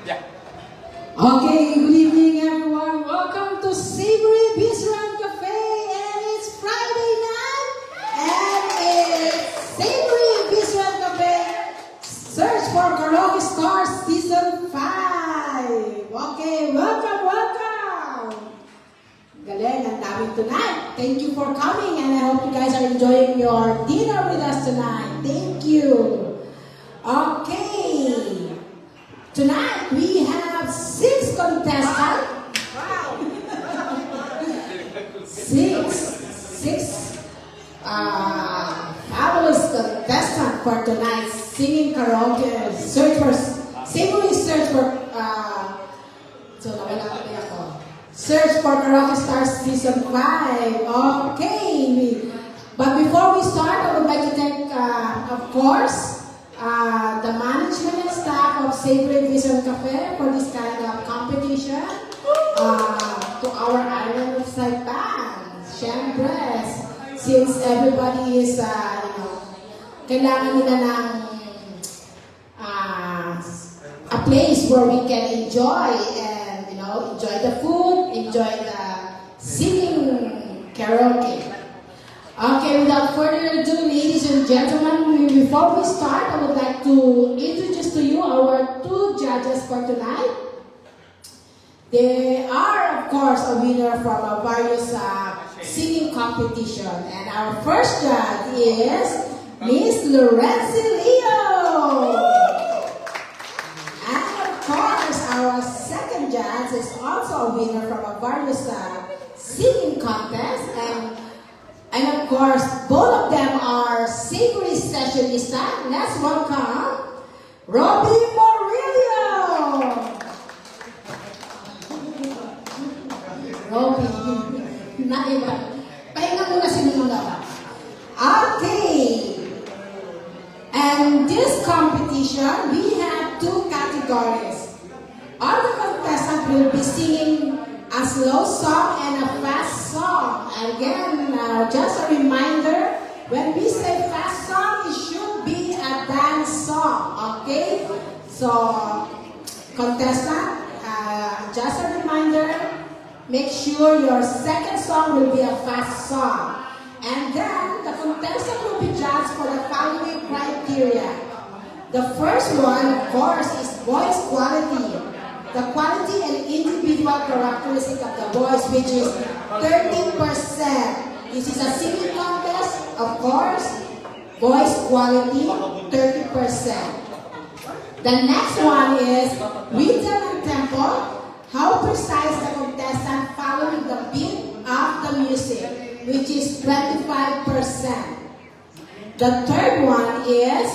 Yeah. Okay, good evening everyone. Welcome to Savory Bistro Cafe, and it's Friday night, and it's Savory Bistro Cafe Search for Karaoke Stars Season 5. Okay, welcome. Galing, ang daming tonight. Thank you for coming, and I hope you guys are enjoying your dinner with us tonight. Thank you. Okay. Tonight we have 6 contestants. Wow! six fabulous contestants for tonight's singing karaoke search for Search for Karaoke Stars Season 5. Okay. But before we start, I would like to thank, of course, the management and staff of Savory Bistro Cafe for this kind of competition. To our Island of Saipan, syempre, since everybody is, kailangan nila ng a place where we can enjoy and, enjoy the food, enjoy the singing karaoke. Okay, without further ado, ladies and gentlemen, before we start, I would like to introduce to you our 2 judges for tonight. They are, of course, a winner from a various singing competition. And our first judge is Miss Lorenzi Leo. And of course, our second judge is also a winner from a various singing contest. And of course, both of them are savory sessionistas. Let's welcome Robbie Morillo. Robbie, naiba. Pahinga muna sinunod. Okay. And this competition, we have 2 categories. All the contestants will be singing a slow song and a fast song. Again, just a reminder, when we say fast song, it should be a dance song, okay? So, contestant, just a reminder, make sure your second song will be a fast song. And then, the contestant will be judged for the following criteria. The first one, of course, is voice quality. The quality and individual characteristic of the voice, which is 30%. This is a singing contest, of course. Voice quality, 30%. The next one is rhythm and tempo. How precise the contestant following the beat of the music, which is 25%. The third one is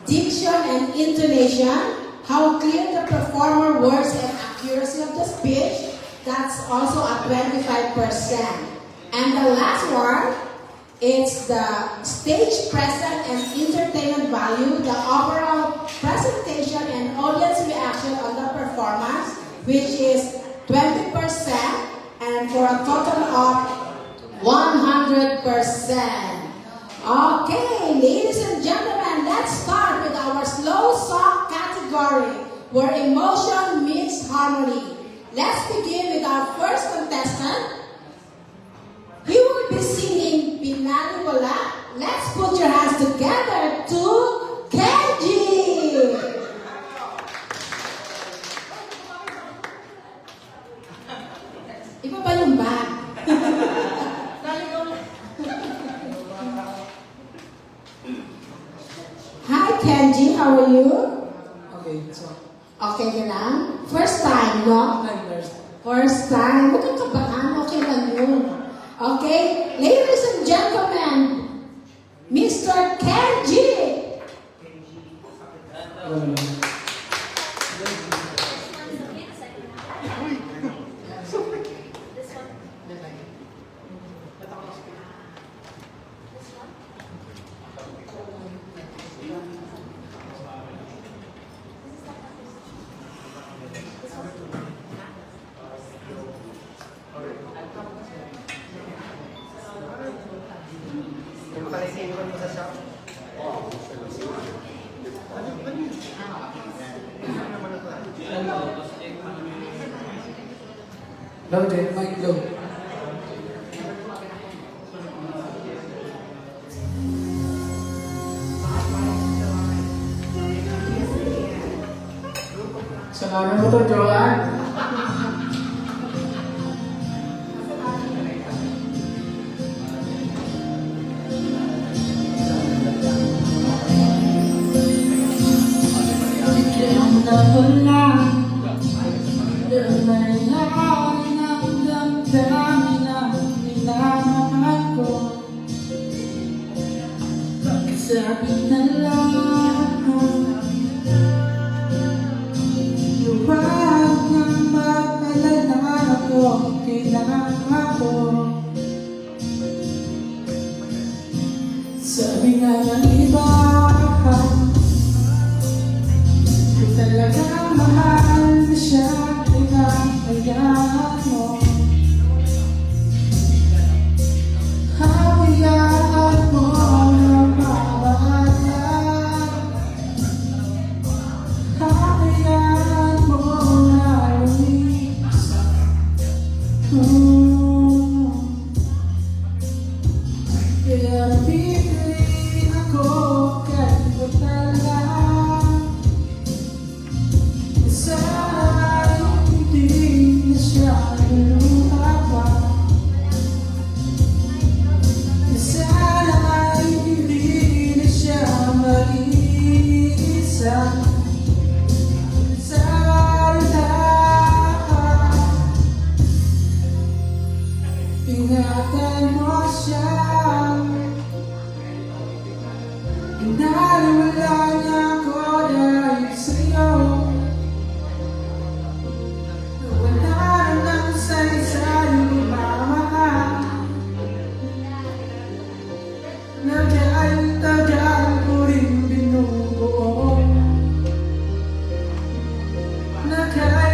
diction and intonation. How clear the performer words and accuracy of the speech, that's also at 25%. And the last one, it's the stage presence and entertainment value, the overall presentation and audience reaction on the performance, which is 20%, and for a total of 100%. Okay, ladies and gentlemen, let's start with our slow song category, where emotion meets harmony. Let's begin with our first contestant. He will be singing Binali Wala. Let's put your hands together to Kenji. Iba pa yung bag. Hi Kenji, how are you? Okay, so, Okay ka lang? First time, no? First time. Huwag kang kabahan, okay lang yun. Okay? Ladies and gentlemen, Mr. Kenji! Yung pala yung sa shop. Low din, mic low. Salamat mo to, Joanne. Biglang nawala Lumayan ang damdamin na minamahal ko Bakit sabi na lang Huwag nang mag-alala ako Kailangan ako Sabi nga ng iba Talagang mahal mo siya, pinapayaan mo Hayaan mo na mabahala Hayaan mo na lumisan Kaya nabibili ako kahit wala Sana hindi na siya luluha Sana hindi na siya mag-iisa Sana ingatan mo siya Inaliwala niya ako dahil sa'yo Tagal ko rin binubuo Tagal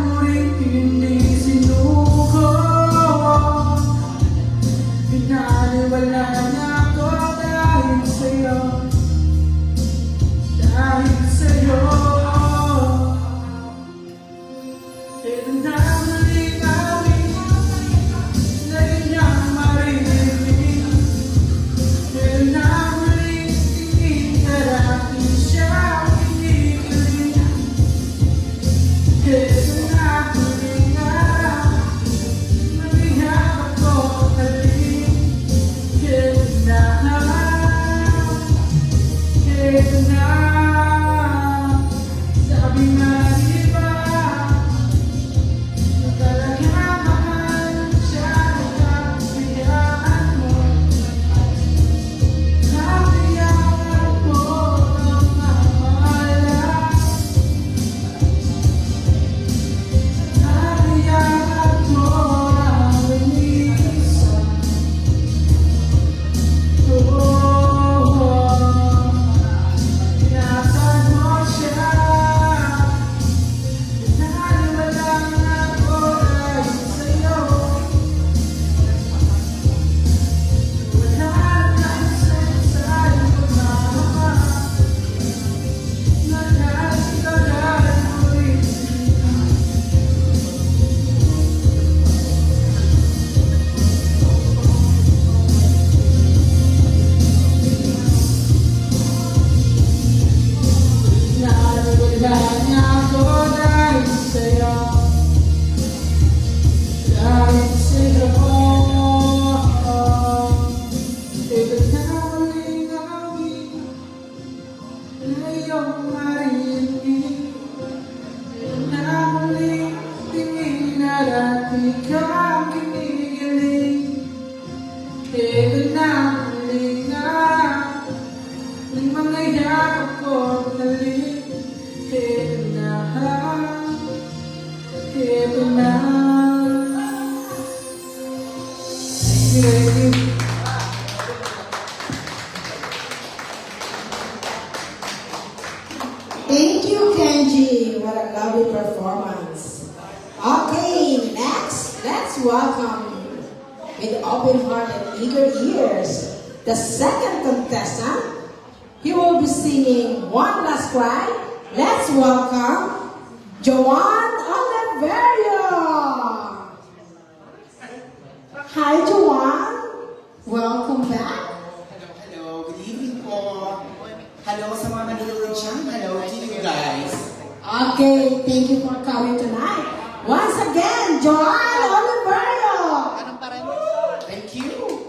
ko rin hindi sinuko Pinaliwala na ako dahil sa'yo Dahil sa'yo Ito na muling awit Na inyong maririnig Thank you, Kenji. What a lovely performance. Okay, next, let's welcome with open heart and eager ears the second contestant. He will be singing One Last Cry. Let's welcome Joanne Oliverio. Hi, Joanne. Welcome back. Hello. Good evening po. Hello sa mga nanonood dyan. Hello to you guys. Okay, thank you for coming tonight. Once again, Joanne Oliverio. Thank you.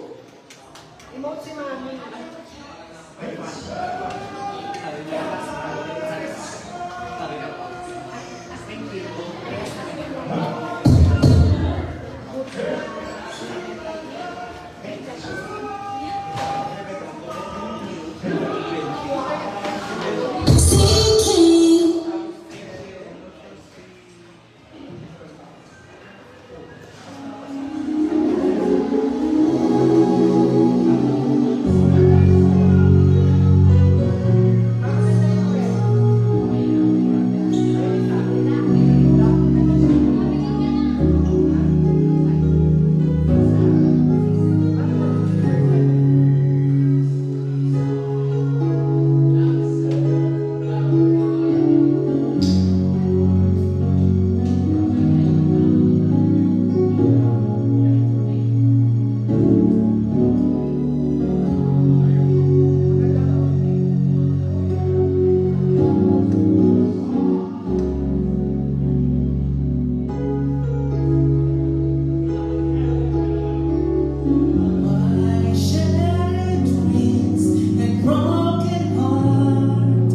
My shattered dreams and broken heart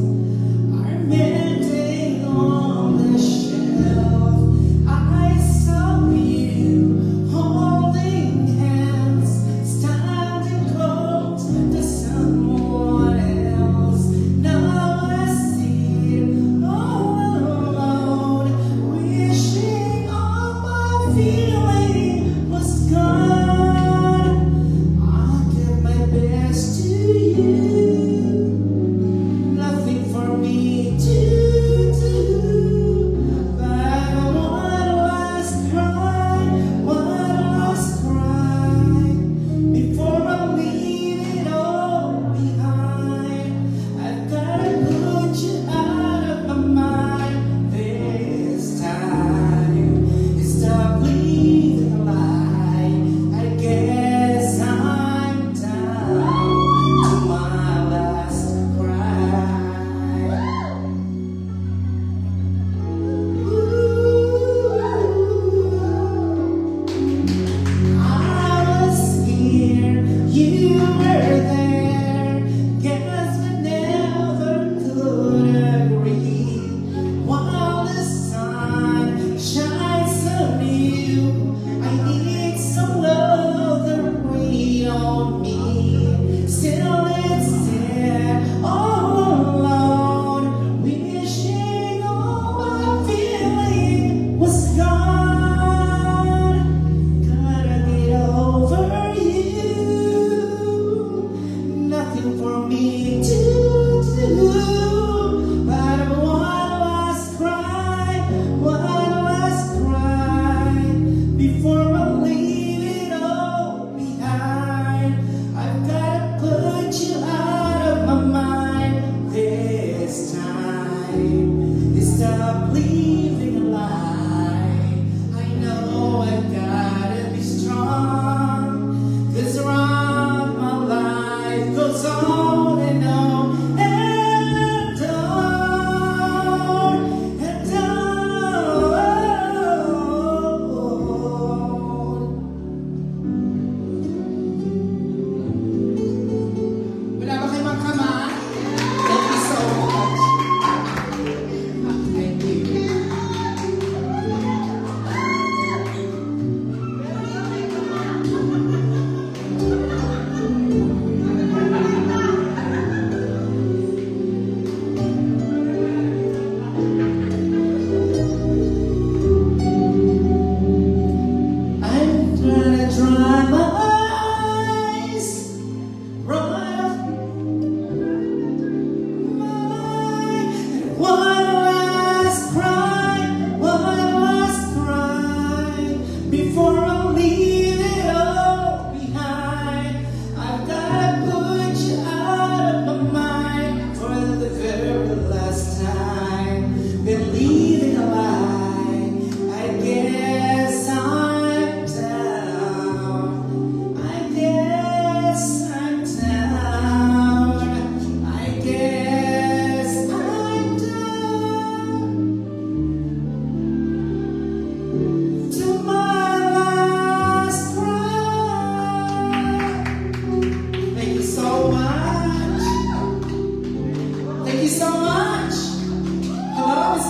are melting on the shelf. I saw you holding hands, standing close to someone else. Now I see you all alone, wishing all my feeling was gone. I give my best to you. Nothing for me to do, but one last cry before I leave it all behind. I've gotta put you out of my mind this time. Stop breathing a lie. I guess I'm down to my last cry. I was here, you were there. Guess we never could agree. While the sun shines on you, I need some love that rain on me. Still it's there, all alone, wishing all my feeling was gone. Gotta get over you. Nothing for me to do, but one last cry before I leave it all behind. I've gotta put you out of my mind this time. Stop living a lie. I know I've gotta be strong, 'cause around my life goes on and on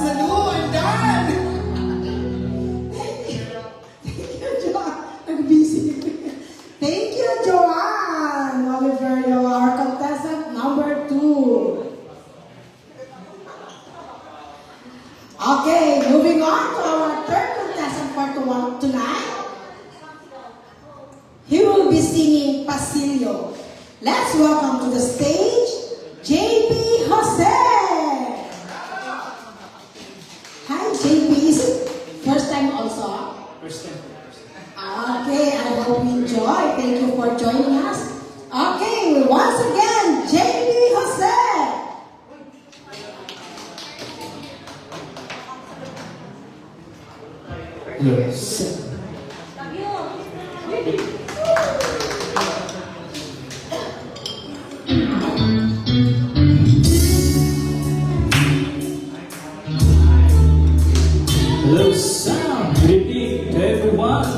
Malu, I'm done! Thank you, Joanne. Nag-busy. Thank you, Joanne Oliverio, our contestant number 2. Okay, moving on to our third contestant for tonight. He will be singing Pasillo. Let's welcome to the stage, JP Jose. Hi, JP. Is it first time also? First time. Okay, I hope you enjoy. Thank you for joining us. Okay, once again, JP Jose. Yes. Hello, sound. Good evening to everyone.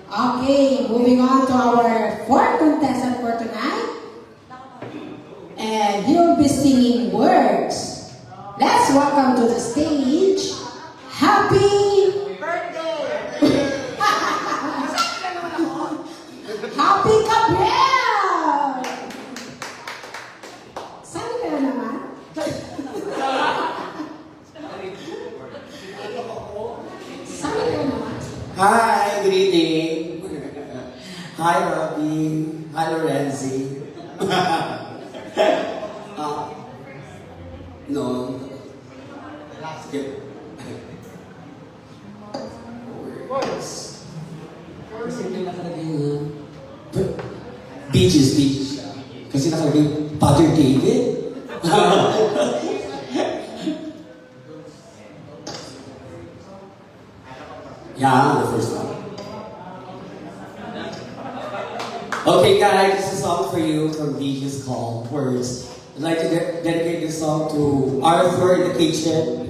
Okay, moving on to our fourth contestant for tonight. And he'll be singing words. Let's welcome to the stage, Happy Happy Gabriel! Saan ka na naman? Saan ka na naman? Hi, good evening. Hi, Robbie. Hi, Lorenzi. No. Sige. Words. Kasi hindi nakalagay nga. Beaches siya. Kasi nakalagay Father David. Yeah, the first one. Okay, guys, this is a song for you from Beaches called Words. I'd like to dedicate this song to Arthur in the kitchen.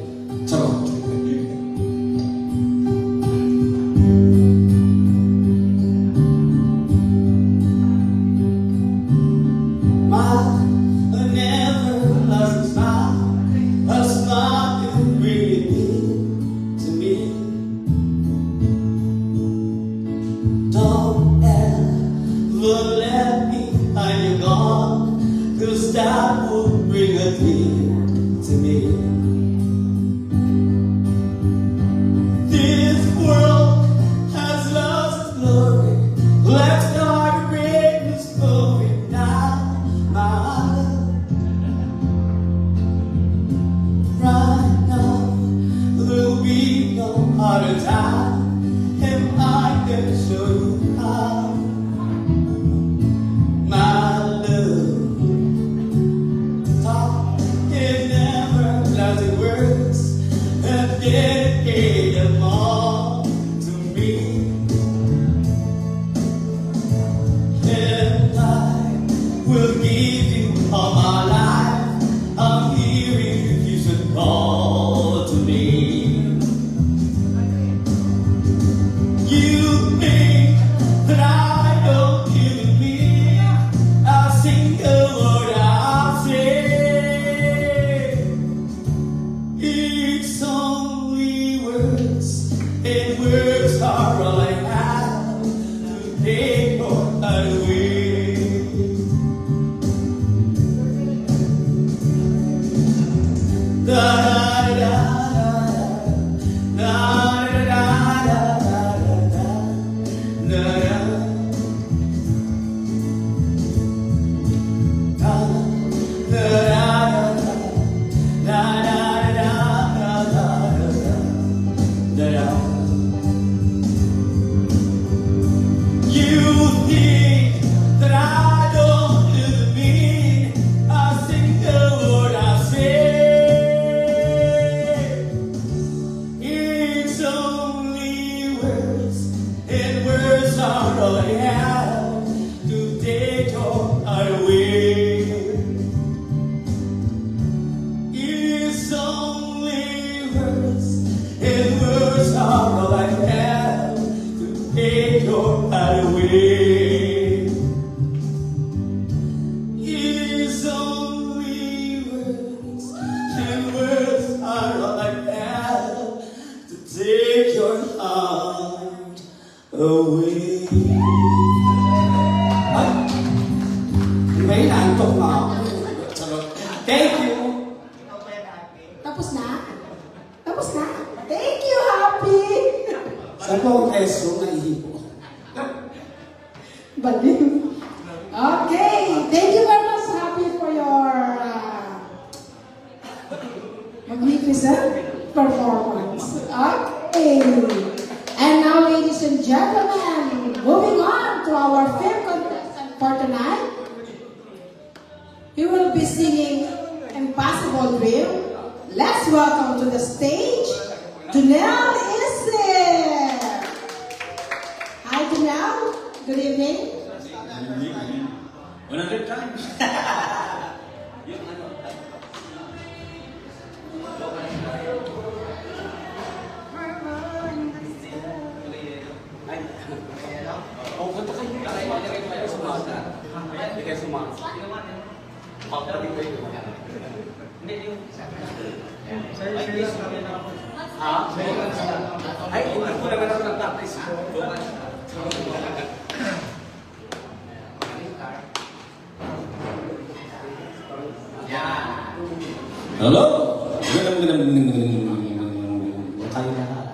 Come on. That would bring a tear to me. This world has lost its glory. Let's start breaking this glory now, my love. Right now, there'll be no harder time, and I can show you how, my love. Words and dedicate them all to me, and I will give you all my life. I'm here if you should call to me. You think that I don't give me a single word I say. It's only words, and words are all I have to take or away. Da da da da da da da da da da. You think that I don't really mean a single word I say. It's only words, and words are all I have to take or away. It's only words, and words are all I have to take or away. It's only words, and words are all I have to take your heart away. Ay, may nantok na ako. Thank you. Tapos na? Tapos na? Thank you, Happy! Saan po ang ESO na ihipo? Baliw. Okay, thank you very much, Happy, for your magnificent performance. Okay. And now, ladies and gentlemen, moving on to our fifth contestant for tonight. He will be singing Impossible Dream. Let's welcome to the stage, Janelle Isler. Hi, Janelle. Good evening. 100 times. Hindi kayo sumama. Magpapalit kayo. Hindi yung... Ha? Ay, ulan ko naman ako ng tapis. Hello? Tayo lahat.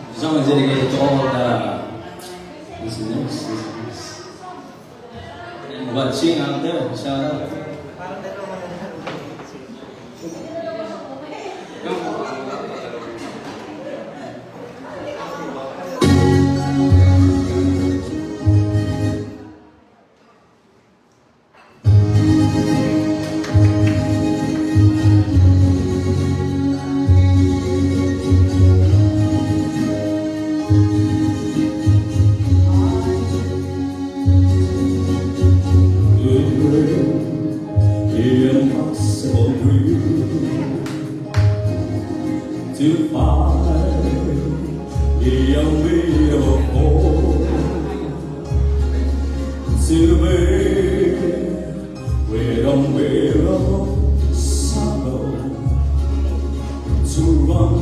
This song is dedicated to all the listeners. And watching out there. Shout out. The impossible dream to find the unbeatable to be with unbearable sorrow to run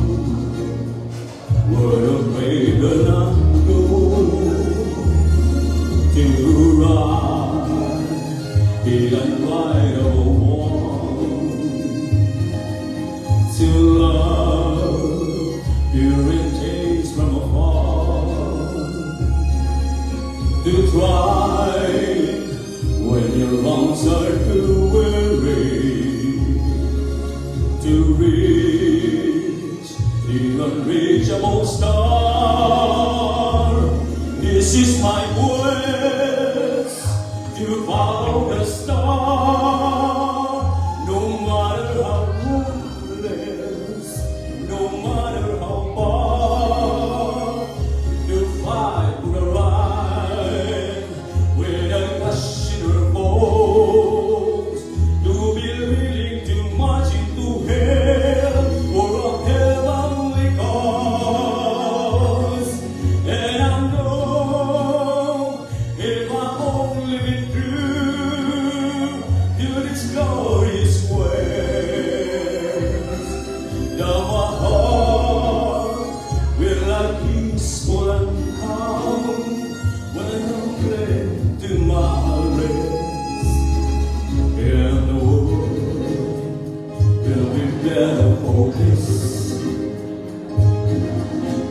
would have made an undo to ride the unbridled one to love pure taste from afar to try when your lungs are too weary to reach the unreachable star. This is my quest to follow the star, no matter how ruthless, no matter how far, to fight for the right with a passion or force, to be willing to march into hell for a heavenly cause. And I know if I only been true to this glorious quest, now my heart will lie peaceful and calm when I'm led to my rest. And the world will be better for this.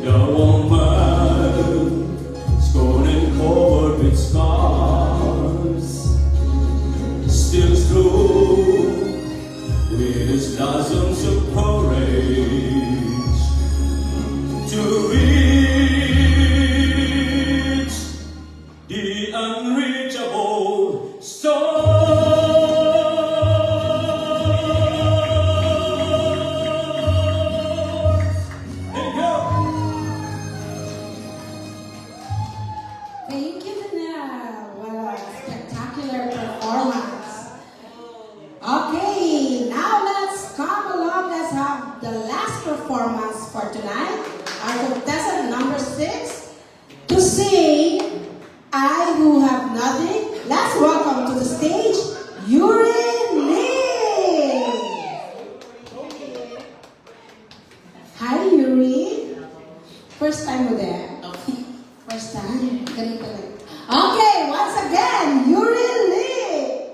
The woman scorned and covered with scars, still true with his dozens of courage to reach the unreachable stars. There you go. Thank you, Danielle. What a spectacular performance. Okay, now let's come along. Let's have the last performance for tonight. Our contestant number 6 to sing I Who Have Nothing. Let's welcome to the stage Yuri Lee. Hi, Yuri. First time mo there? First time? Ganito lang. Okay, once again, Yuri Lee.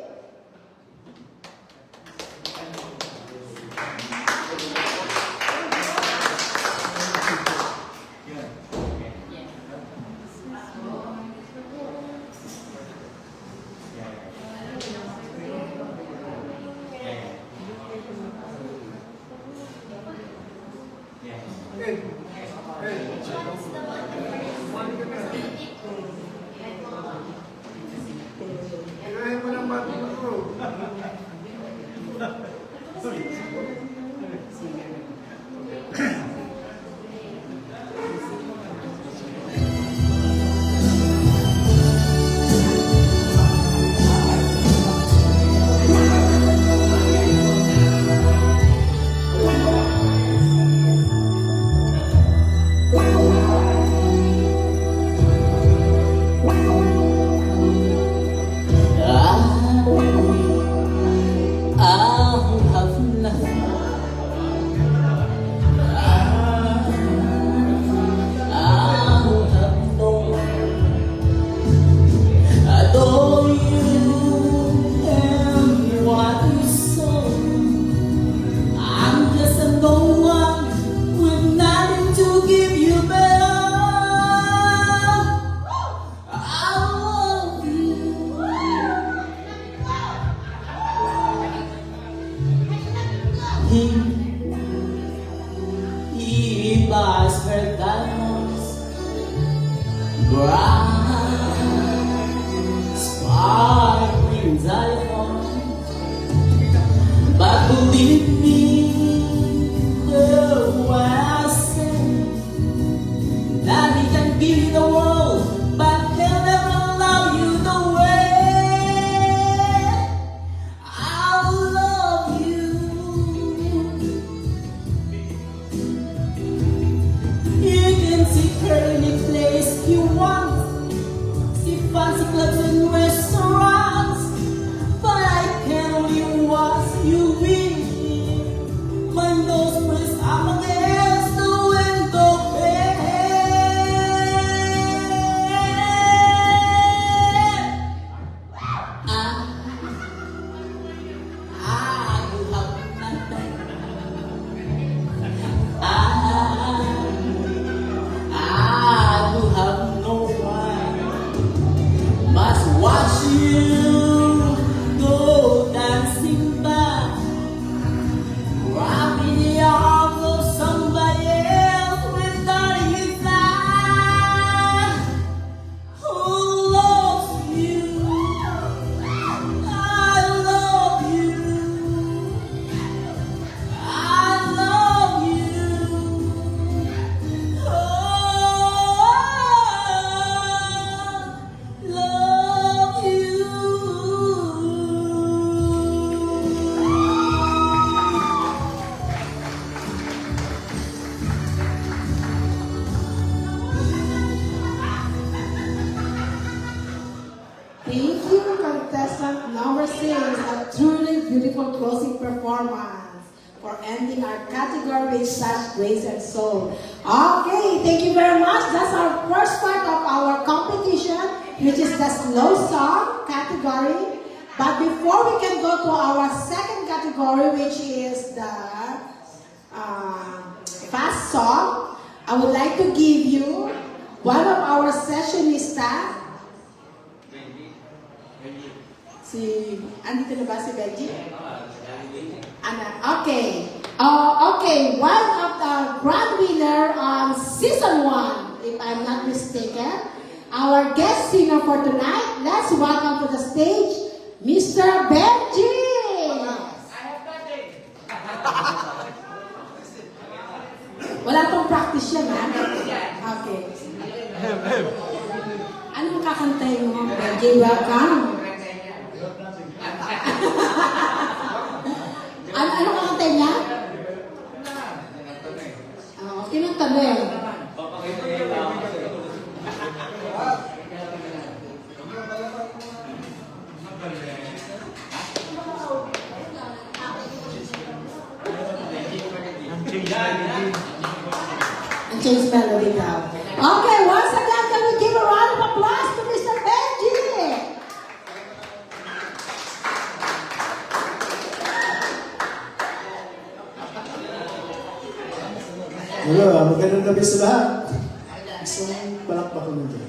bright, sparkling diamond. But believe me, the I say that we can give you the world, but they'll never love you the way I love you. You can take her any place you want, see fancy clubs and restaurants, but I can only watch you with me. When those press up against the window pane, you have nothing. You have no one. Must watch you go dancing back, wrapped in the arms of somebody else without his life. Who loves you? I love you. I love you. Oh, love you. Thank you, contestant number 6. A truly beautiful closing performance for ending our category with such grace and soul. Okay, thank you very much. That's our first part of our competition, which is the slow song category. But before we can go to our second category, which is the fast song, I would like to give you one of our sessionista. Andito na ba si Benji? Okay. Okay, one of the grand winner on season 1, if I'm not mistaken. Our guest singer for tonight, let's welcome to the stage, Mr. Benji! Wala pong practice yan, ha? Okay. Anong kakantayin mo, Benji? Welcome! Ano kakantay niya? Kinanta mo eh. Ang change melody daw. Okay, once again, can we give a round of applause to Mr. Benji? Hello, magandang gabi sa lahat. Isang palakpakan nito.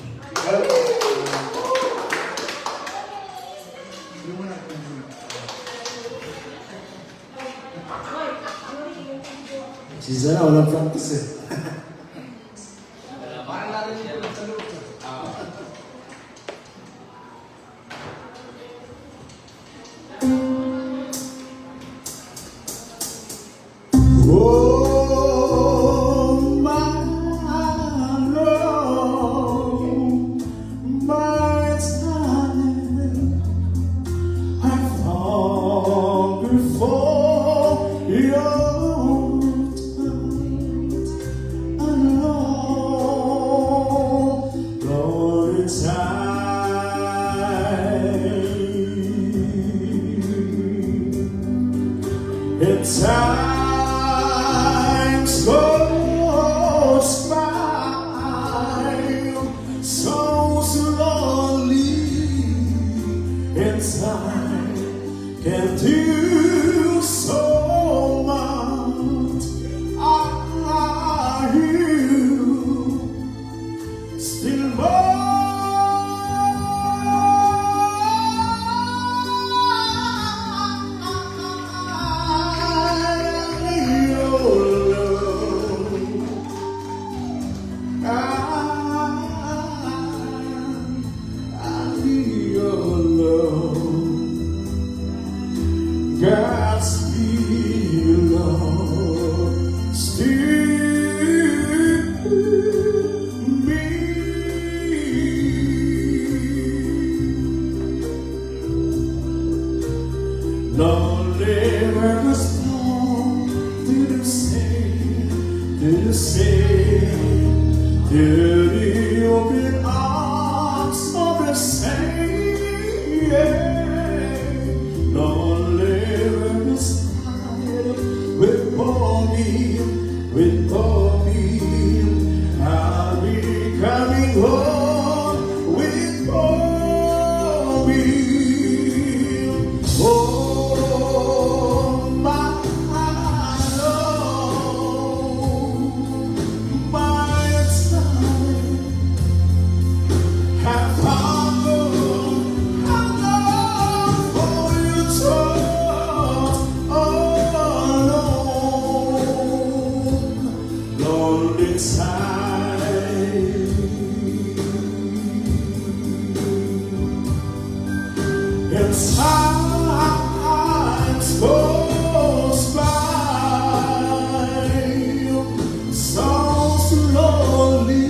Si Zara, walang practice eh. Oh, my Lord, my darling, I hunger for your touch alone. to the open arms of the Savior. Don't live inside with Bobby, I'll be coming home with Bobby. Oh, my Lord, my time have found for you taught alone, lonely time. It's times goes by, so slowly.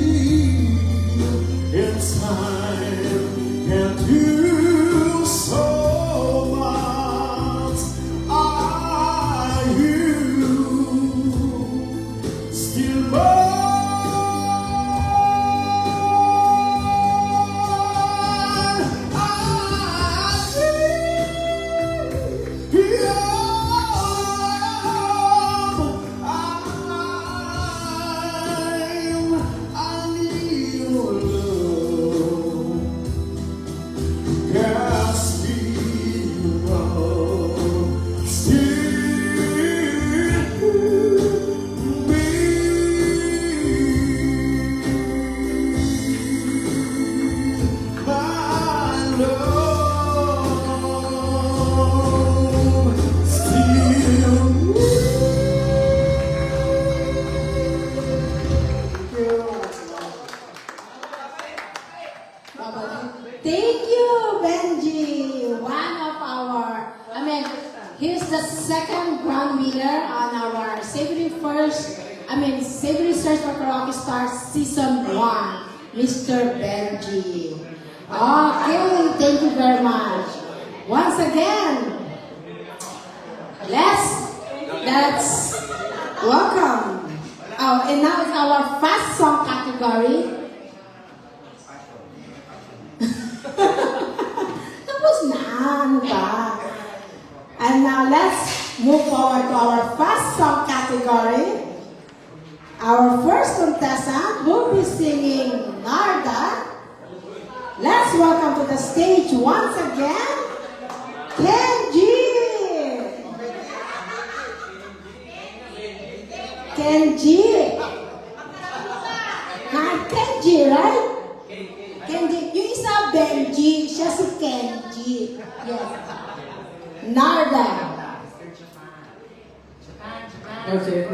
It's time can do so much. Are you still born? Thank you, Benji. One of our, he's the second grand winner on our Savory Search for Karaoke Stars Season 1, Mr. Benji. Okay, thank you very much. Once again, let's welcome. Oh, and now it's our fast song category. Tapos na, ano ba? And now let's move forward to our fast song category. Our first contestant will be singing Narda. Let's welcome to the stage once again, Kenji. Kenji. Kenji, right? Kenji. Yung isa Benji, siya si Kenji. Yes. Narda. Okay,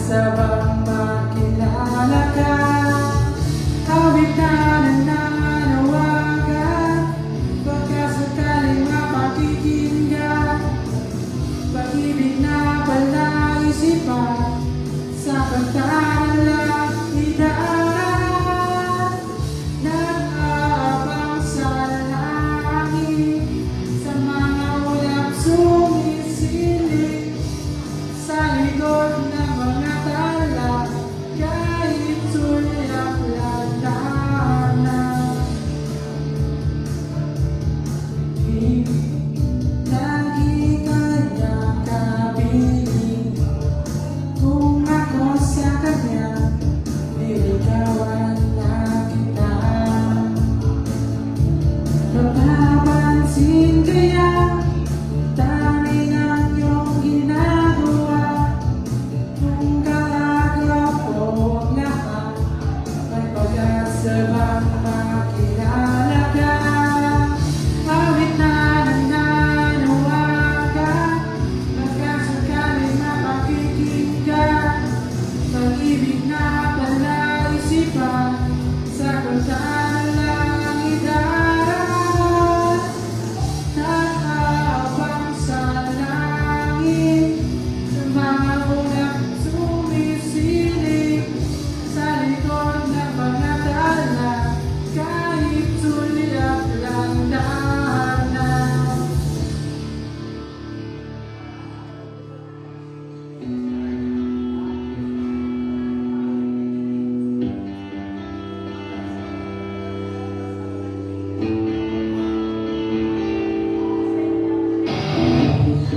sa kantahan lang idaran, nag-aabang sa langit, sa mga ulap sumisilip, sa likod ng mga tala, kahit sulap lantana. Lagi kanya kapiling, kung ako sa kanya, niligawan na kita. Mapapansin kaya, dami ng iyong ginagawa, kung kaagaw ko ang lahat, may pag-asa bang makilala ka? Awit na nananawagan, magkasakaling mapakikinggan, pag-ibig na palaisipan, sa kantahan lang idaran, nag-aabang sa langit, sa mga ulap sumisilip, sa likod ng mga tala, kahit sulyap lang dana.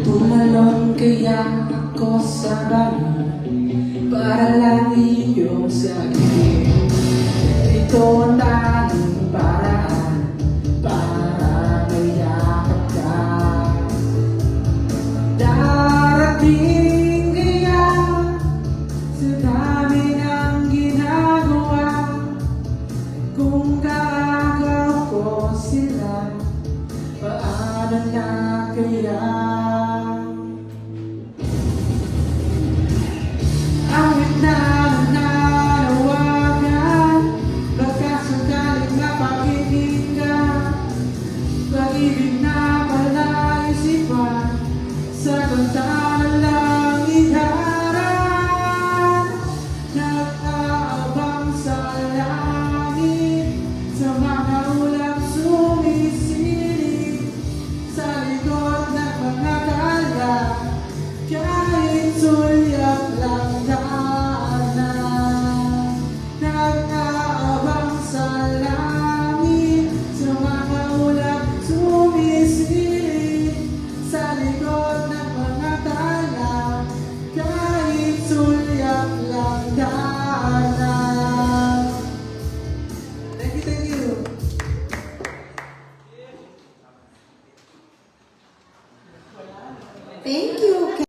Tumalon kaya ako sa bali, para lang iyong sagipin. Ito ang tanging paraan para mayakap ka. Darating kaya sa dami ng ginagawa, kung kaagaw ko sila, paano na kaya? Awit na nananawagan, magkasakaling mapakikinggan, pag-ibig na palaisipan, sa kantahan lang idaran, nag-aabang sa langit, sa mga ulap sumisilip, sa likod ng mga tala, kahit sulyap lang dana. Nag-aabang sa langit, sa mga ulap sumisilip, sa likod ng mga tala, kahit sulyap lang dana. Thank you, thank you. Thank you.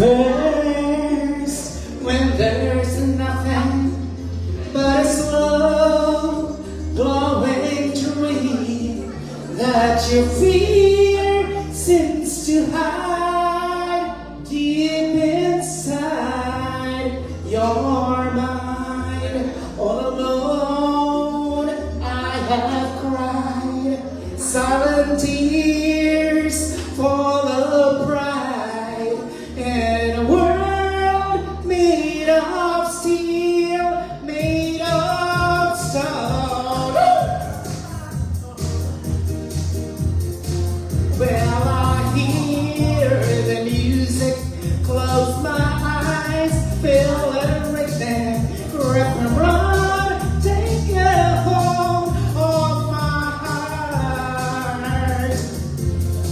First, when there's nothing but a slow glowing dream that your fear seems to hide deep inside your mind. All alone, I have cried silent tears full of pride in a world made of steel, made of stone. Well, I hear the music, close my eyes, feel everything, grip and run, take a hold of my heart.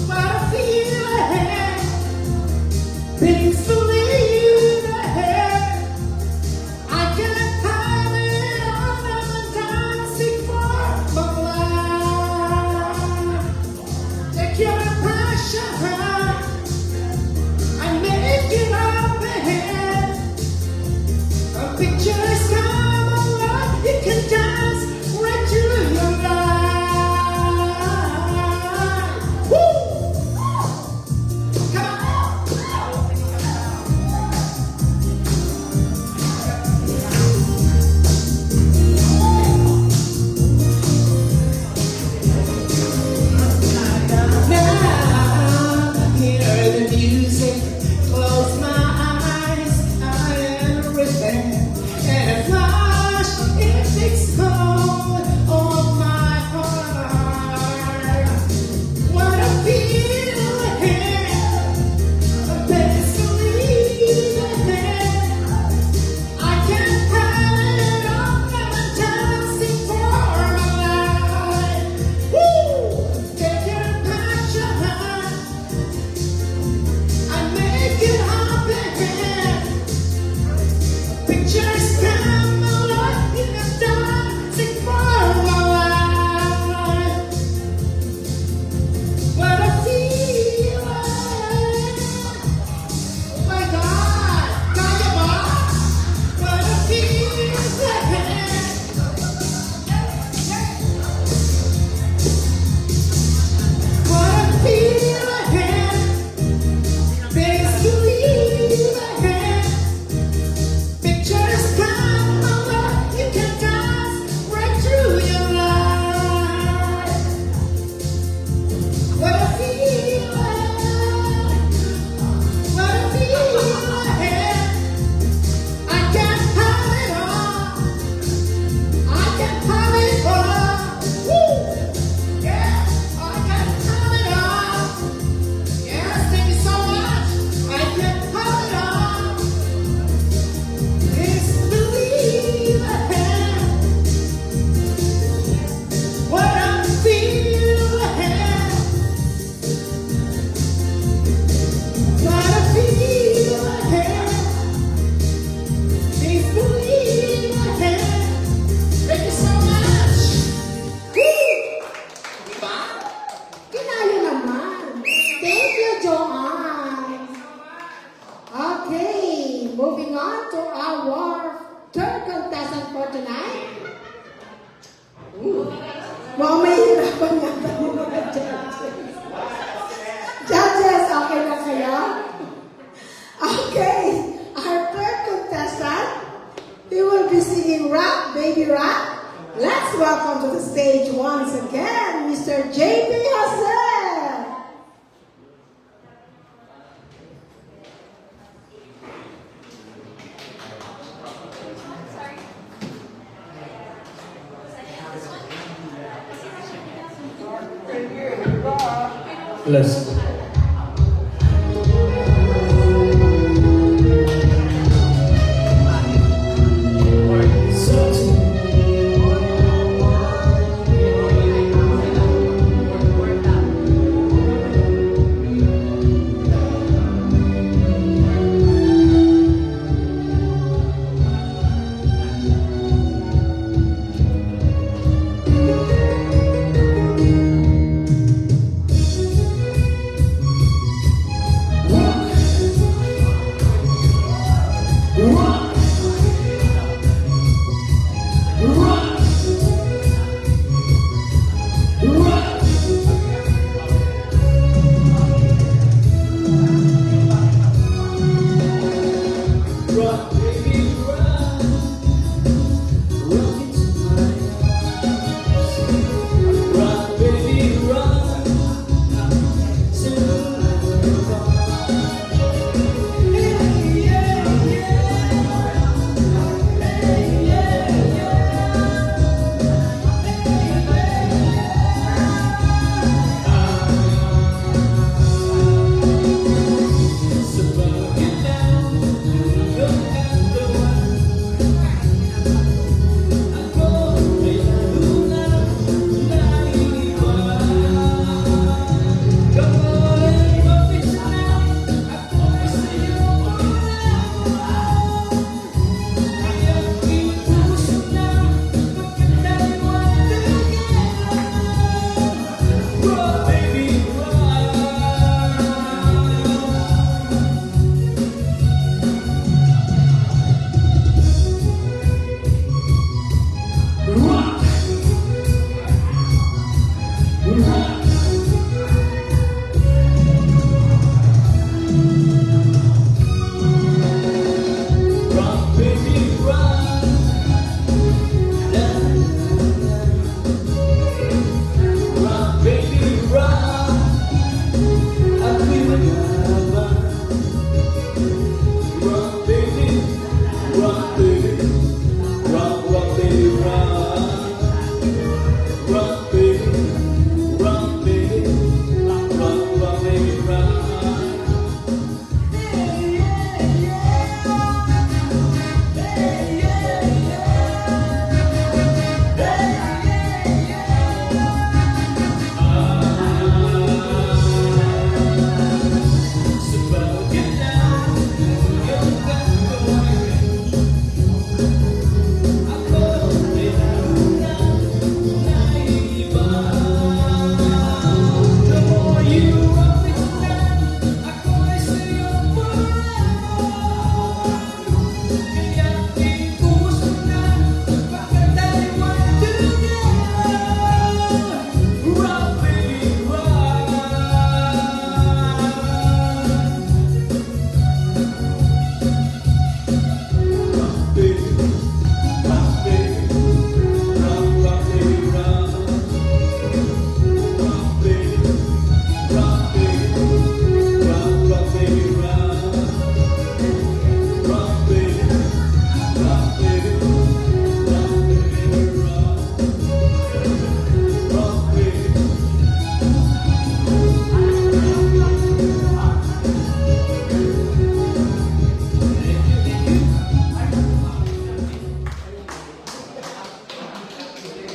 But I feel Mr. JP Jose. Plus.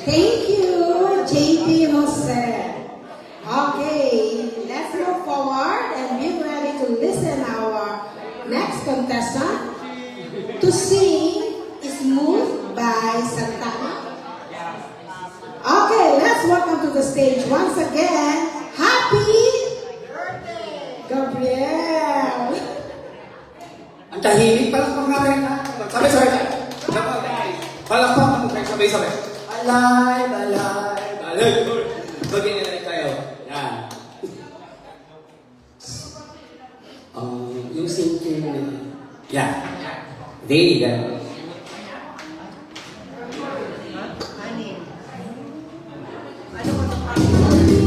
Thank you, JP Jose. Okay, let's move forward and be ready to listen our next contestant to sing Smooth by Santana. Okay, let's welcome to the stage once again, Happy Gabriel. Ang tahimik, palakpak natin na. Sabay-sabay. Palakpak natin sabay-sabay. Alive, alive, alive. Bagay na rin tayo. Yan. Yung sinking na. Yan. There you go. Ano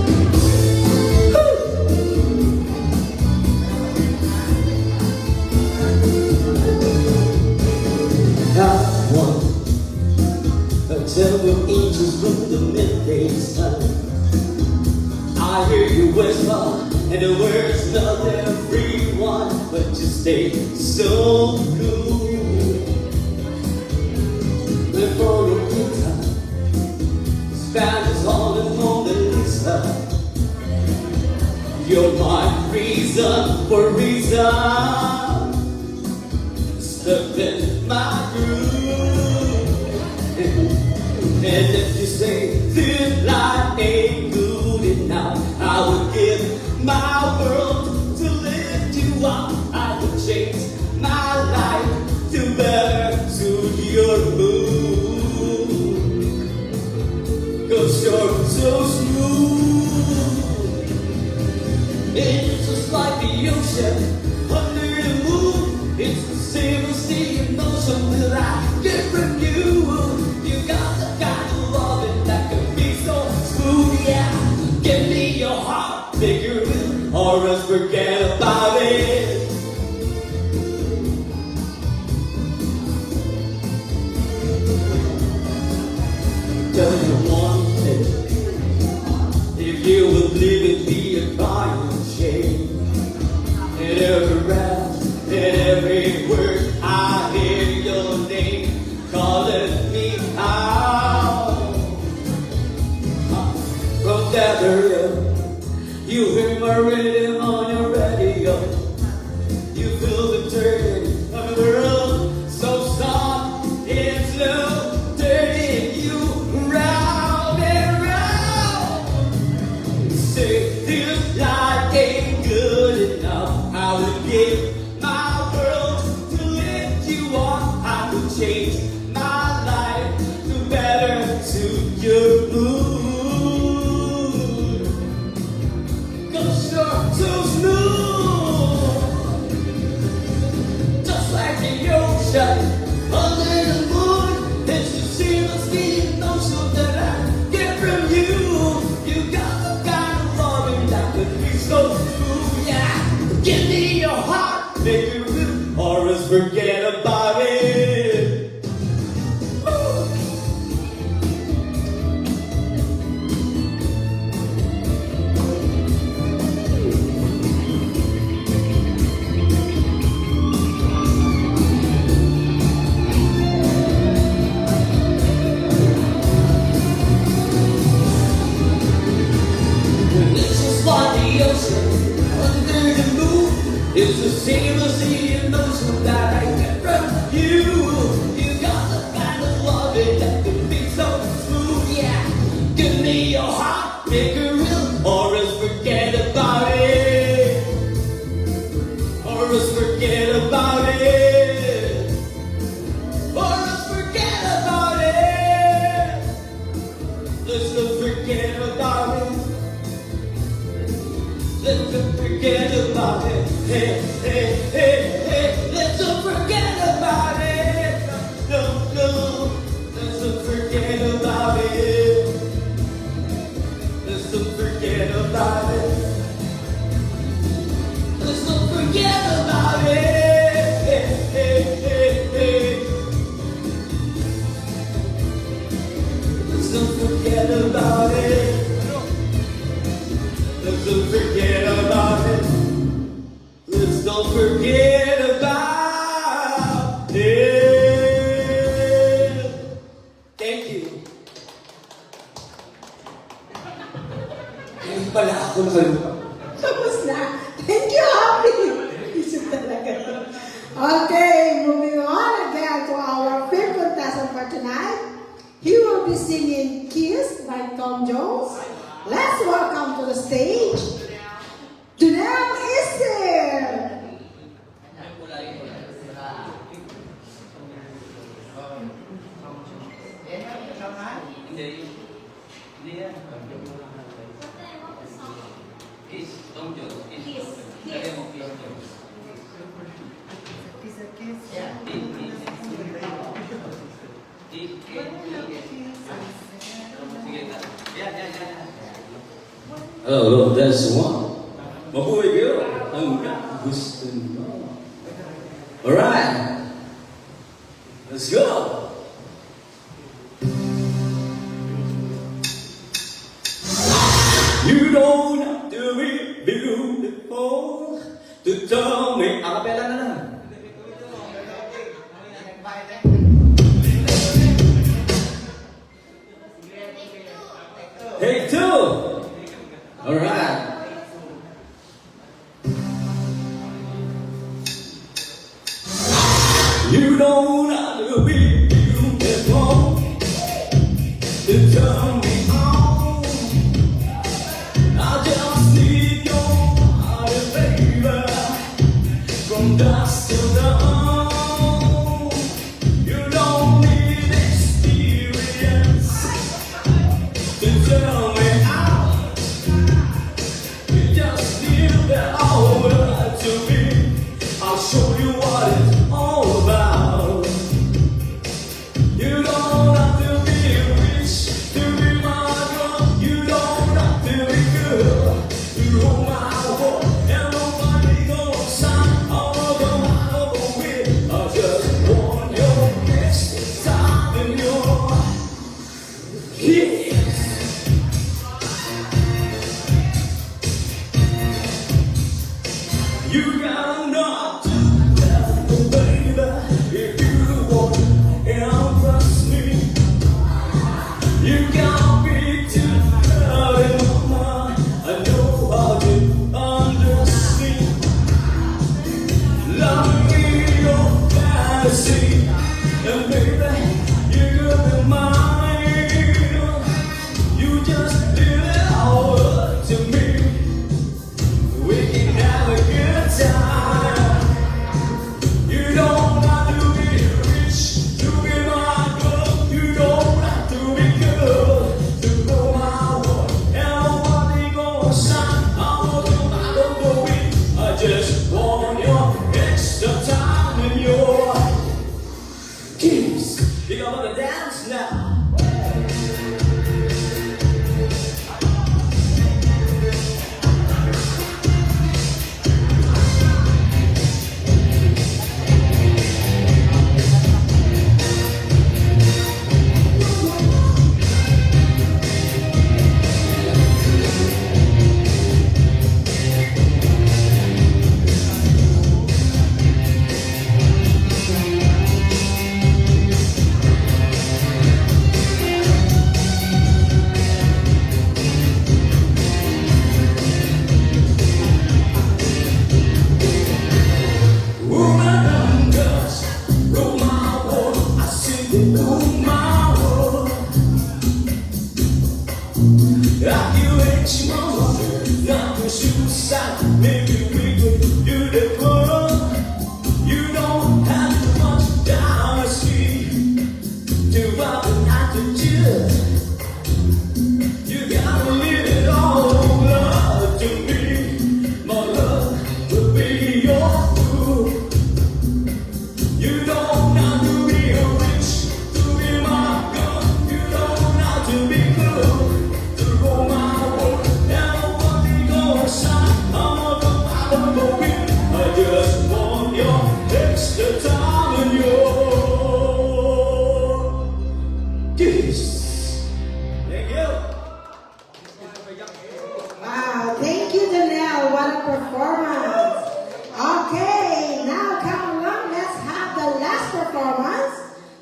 I hear you whisper, and the words love everyone, but you stay so cool. Before the winter, Spanish all in Mona Lisa. You're my reason for reason, stuck in my groove. And if you say this life ain't good enough, I would give my world to lift you up. I would change my life to better suit your mood. 'Cause you're so smooth. It's just like the ocean under the moon. It's the same as the emotion that I get from you. You got the kind of loving that can be so smooth, yeah. Give me your heart, figure it, or else forget about it. Tell you one thing, if you would leave it be a crying shame. In every breath, in every word, I hear your name calling me out. From that area, you hear my rhythm on your radio. You feel the turn of the world so soft and slow, turning you round and round. Say this life ain't good enough. I would give my world to lift you up. I would change my life to better suit your mood. 'Cause you're so smooth, just like the ocean under the moon. It's the same as the emotion that I get from you. You got the kind of loving that could be so smooth, yeah. Give me your heart, make it real, or else forget about it. It's just like the ocean under the moon. It's the same as the emotion that I get from you. You got the kind of loving that can be so smooth, yeah. Give me your heart, make it real, or else forget about it. Or else forget about it. Or else forget about it. Let's not forget about it. Let's not forget about it. Hey, hey, hey, hey. Let's not forget about it. No, no. Let's not forget about it. Let's not forget about it. Let's not forget about it. Hey, hey, hey, hey. Let's not forget about it. Let's don't forget about it. Let's don't forget about it. Thank you. Hindi pala ako nakalimutan. Tapos na. Thank you, Happy. Isip talaga. Okay, moving on again to our fifth contestant for tonight. He will be singing Kiss by Tom Jones. Let's welcome to the stage, Janelle Ister. Hello, that's one. Mabuhay kayo hanggang gusto mo. Alright, let's go! You don't have to be beautiful to tell me. Acapella na lang. Take two. Alright. You don't have to be beautiful to turn me on. I just need your body, baby, from dusk till dawn. You don't need experience to tell me out. You just need that over to me. I'll show you what it's all about. You don't have to be rich to be my girl. You don't have to be good to rule my world. And nobody gonna sign all the out of the way. I just want your next time in your kiss. You gotta know to tell me, baby, if you want to impress me. You gotta be too early, mama. I know how to understand. Love me your fantasy, and baby, you could be mine. You just leave it all up to me. We can have a good time. You don't have to be rich to be my girl. You don't have to be good to go my way. And nobody gonna shine. I'm gonna out of the way. I just want your extra time and your kiss. You gonna dance now? Maybe we could do the world. You don't have too much dynasty to rob the night to chill. You gotta leave it all love to me. My love will be your fool. You don't have to be rich to be my girl. You don't have to be good to roll my world. And nobody gonna shine. I just want your extra time and your kiss. Thank you. Wow, thank you, Janelle. What a performance. Okay, now come along. Let's have the last performance.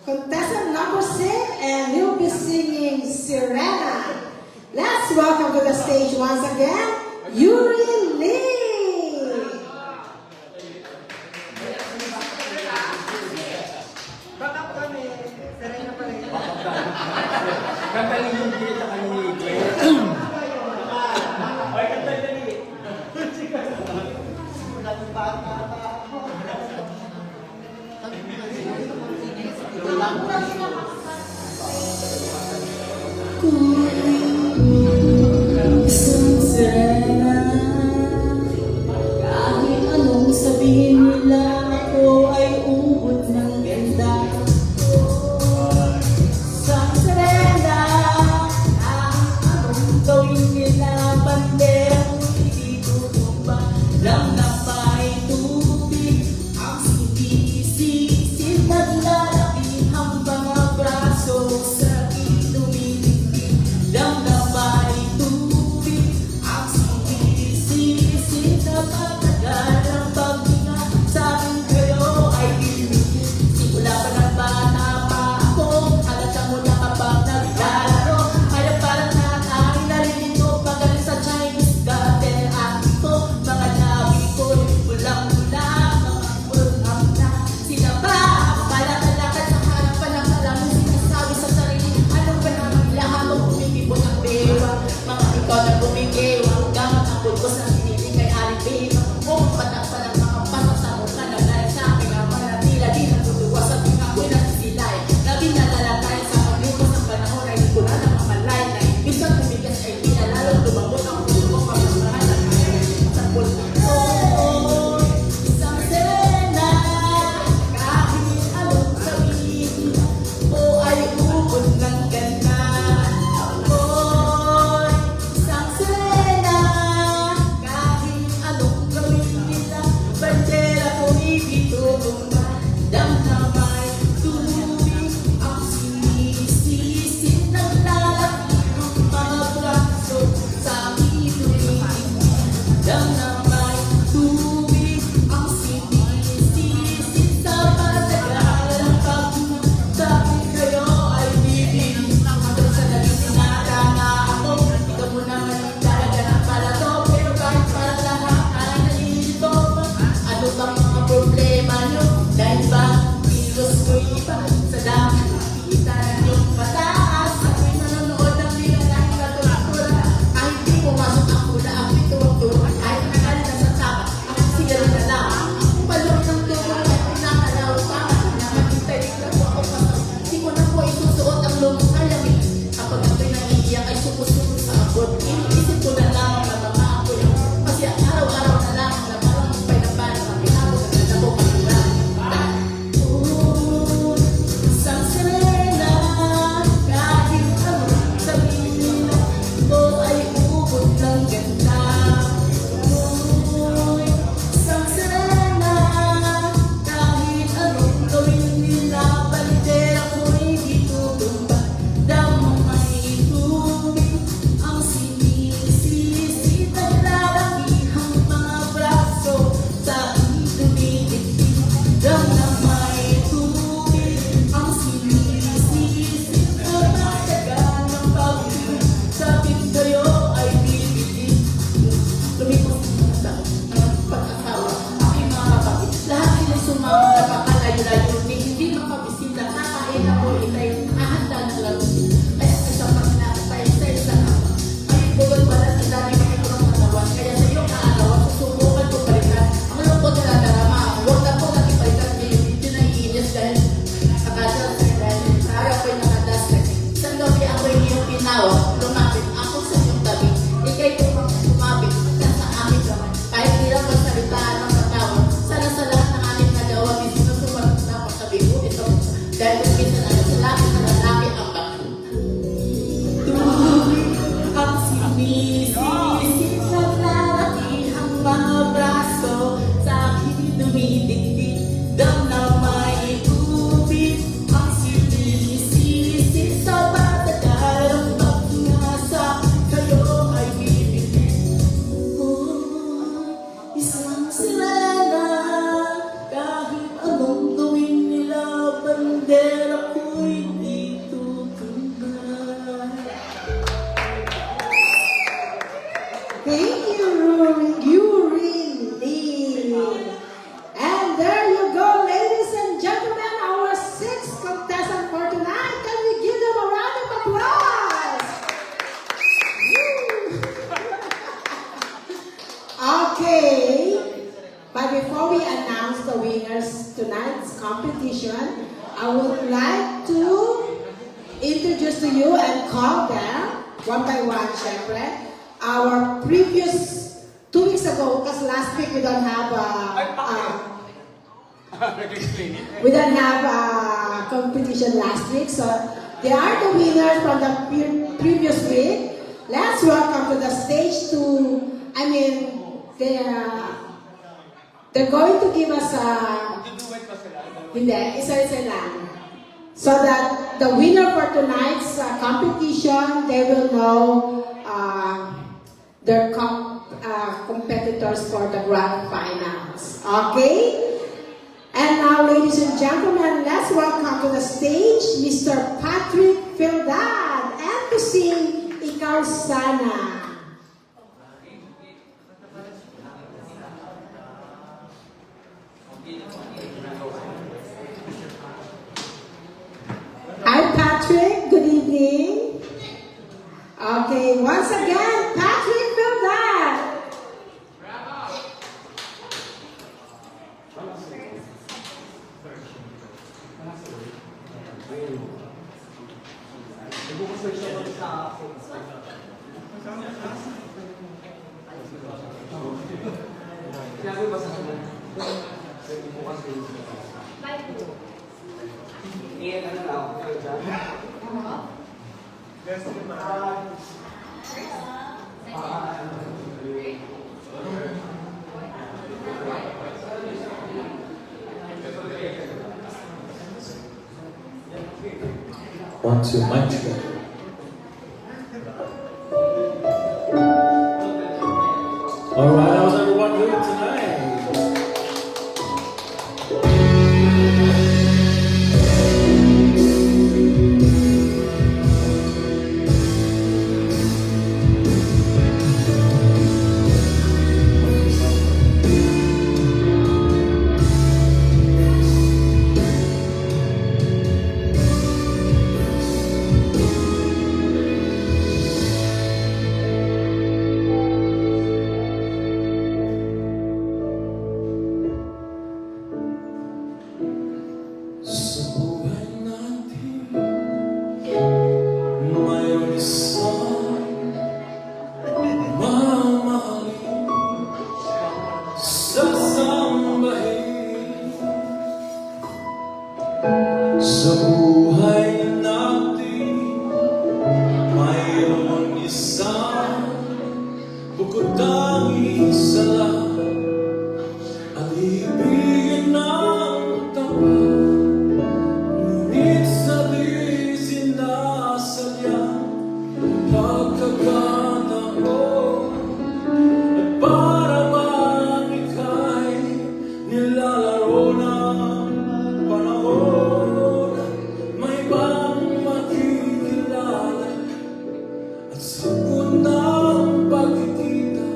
Contestant number 6, and he'll be singing Sirena. Let's welcome to the stage once again, Yuri Lee. Kanta niyo yung gilid sa kanya ni Glenn. Ay, kanta niyo. Isang sirena, kahit anong sabihin nila, ako ay ubod ng ganda. Isang sirena, Huwag gamit ang pulbos ng pinili kay Alipin. Kung patak-patak mga pasok sa mukha na dahil sa aking ama na tila di natutuwa sa tuwing ako'y nagsisilay. Labi na lalatay sa paglipas ng panahon ay di ko na namamalay na isang tumigas ay di na lalong lumabot ang puso ko pagmamahal at kaya sa pulso. Isang serena kahit anong sabihin mo ay ubod ng ganda. Isang serena kahit anong gawin nila, bandera pumipitulong ba? Damdamay tubig ang sinisisid ng lalaki ng mga braso sa aking tumitingin. Damdamay tubig ang sinisisid sa patagal ng pagsabi kayo ay bibig. Hanggang sa naging sinara na ako, ikaw mo naman ang talaga ng palato. Pero kahit para lahat ay nalilito, ano bang mga problema nyo? Dahil ba kilos ko'y iba sa dami? Kita ninyong mataas, ako'y manonood ng bilang katulad. Kahit di pumasok ang mula, ako'y tuwag-tuwag. Kahit nakal na sa tama, ako'y sigaro na lang. Ang balong ng tulong ay pinakalaw pa. Nakakintay na po ako pasok. Di ko na po isusuot ang lumang kalamig. Kapag ako'y nangiiyak ay sumusunod sa abot. Iniisip ko na lamang na mga ako yung kasi araw-araw na lang na parang magpay na ang pinabot na nalabo pag-ilan. Isang serena kahit anong sabihin mo ay ubod ng ganda. Isang serena kahit anong gawin nila, bandera ko'y di tutumba. Damay tubig ang sinisisid ng lalakihang mga braso sa aking tumitigil. Damay tubig ang sinisisid na matagal ng pagtingin. Sabit kayo ay bibigin. Lumipos na ang pag-asawa, aking mga kapatid. Lahat sila'y sumama na pakalayo-layo ni hindi makabisita. Kakain ako itay, ahanda na lang. Ay sa pagkakatay sa isang ako. Ay bukod pala sa dami ng ikurang katawan. Kaya sa iyong kaalawan, susubukan ko balikan. Ang lungkot na nadarama ako. Huwag na po natin balikan ngayon. Hindi na iinis dahil nakadal sa dahil sa araw ko'y nakadas. Isang gabi ako'y iyong pinawag. Lumapit ako sa iyong tabi. Ika'y tumapit sa amin naman. Kahit hirap magsalitaan ng katawan. Sana sa lahat ng ating nagawa, di sinusumat na pagsabi ko ito. Dahil kung minsan ano sa lapit na lalaki ang bakit. Tubig ang sinisisid ng lalakihang mga braso sa aking dumidigdig. Damdamay tubig ang sinisisid sa patagal ng pag-ingasa. Kayo ay bibigin. Isang sirena kahit anong gawin nila, bandera ko'y di tutungan. Thank you, Rory. You really. And there you go, ladies and gentlemen, our sixth contestant for tonight. Can we give them a round of applause? Woo. Okay. But before we announce the winners tonight's competition, I would like to introduce to you and call them one by one, syempre. Our previous 2 weeks ago, because last week we don't have competition last week, so they are the winners from the previous week. Let's welcome to the stage they're going to give us isa-isa lang. So that the winner for tonight's competition, they will know their competitors for the grand finals. Okay? And now, ladies and gentlemen, let's welcome to the stage Mr. Patrick Fildad and to sing Ikaw Sana. Hi, Patrick. Good evening. Okay, once again, Patrick Fildad. Sinabi ba sa akin? Bukas din. Iyan ano na ako. Gusto mo One, two, mic check. All right, how's everyone doing tonight? Sa buhay natin, mayroon isang mamahalin, sasambahin. Sa buhay natin, mayroon isang bukod tanging sa lahat at ibigin ng tapat. Ngunit sa di sinasadya pagkakataon at para bang ika'y nilalaro ng panahon. May bang makikilala at sa unang pagkikita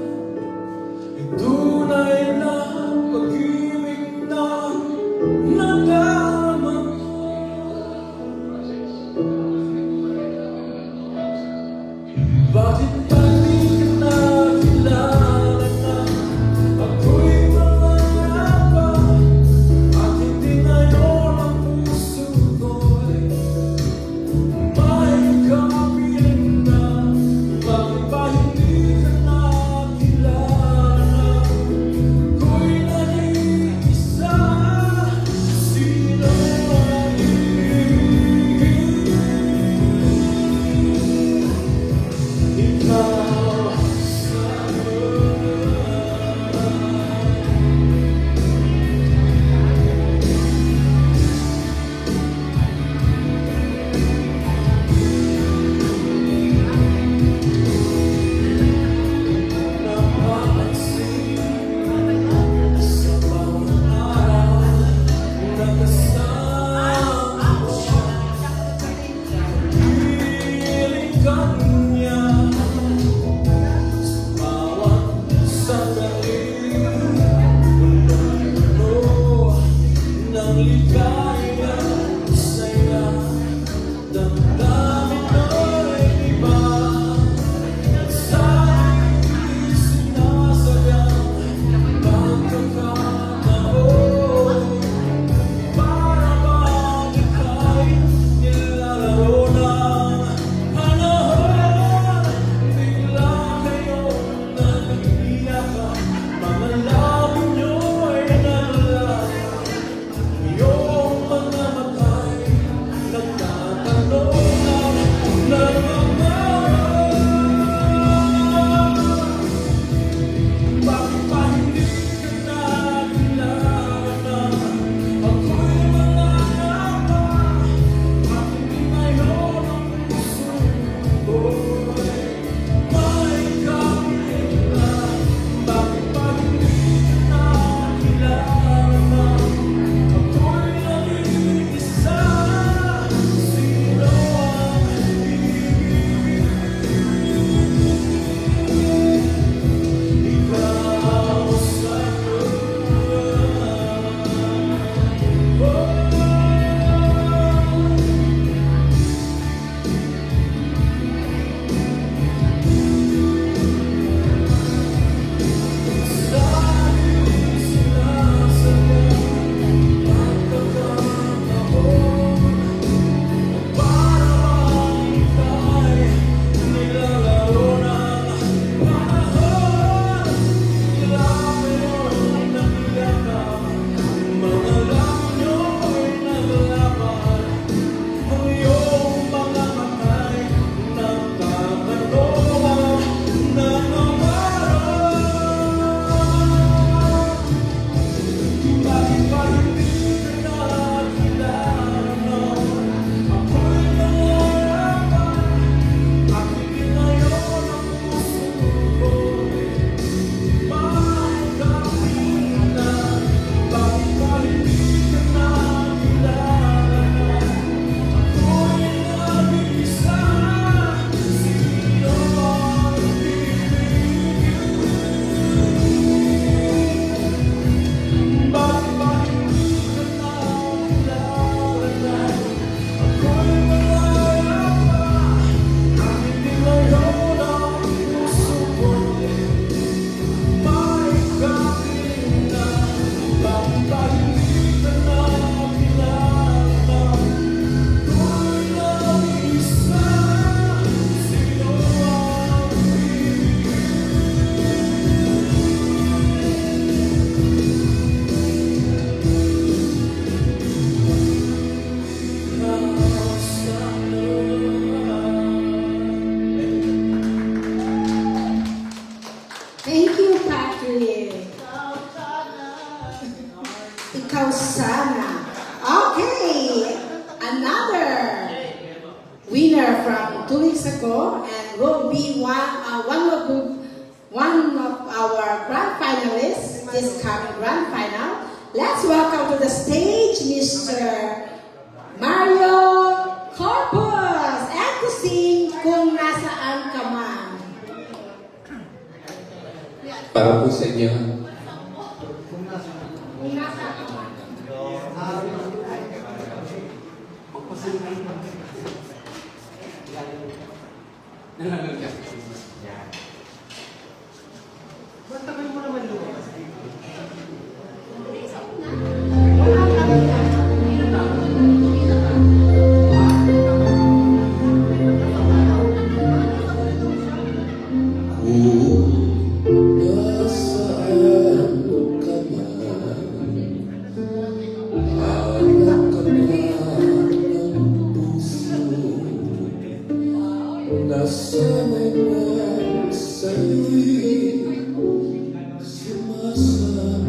Thank you, Patrick. Ikaw sana. Okay, another winner from 2 weeks ago and will be one of our grand finalists this coming grand final. Let's welcome to the stage Mr. Mario Corpus and to sing Kung Nasaan Ka Man. Para po sa inyo. Kung Nasaan Ka Man. Nasanay na sa'yo'y sumasamo.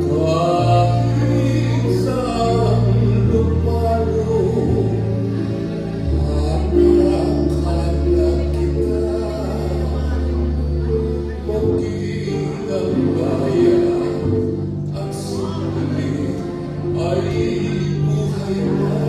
Kahit saan lumalo, hanap-hanap kita. Maging ang bayan at sulit ay buhay na.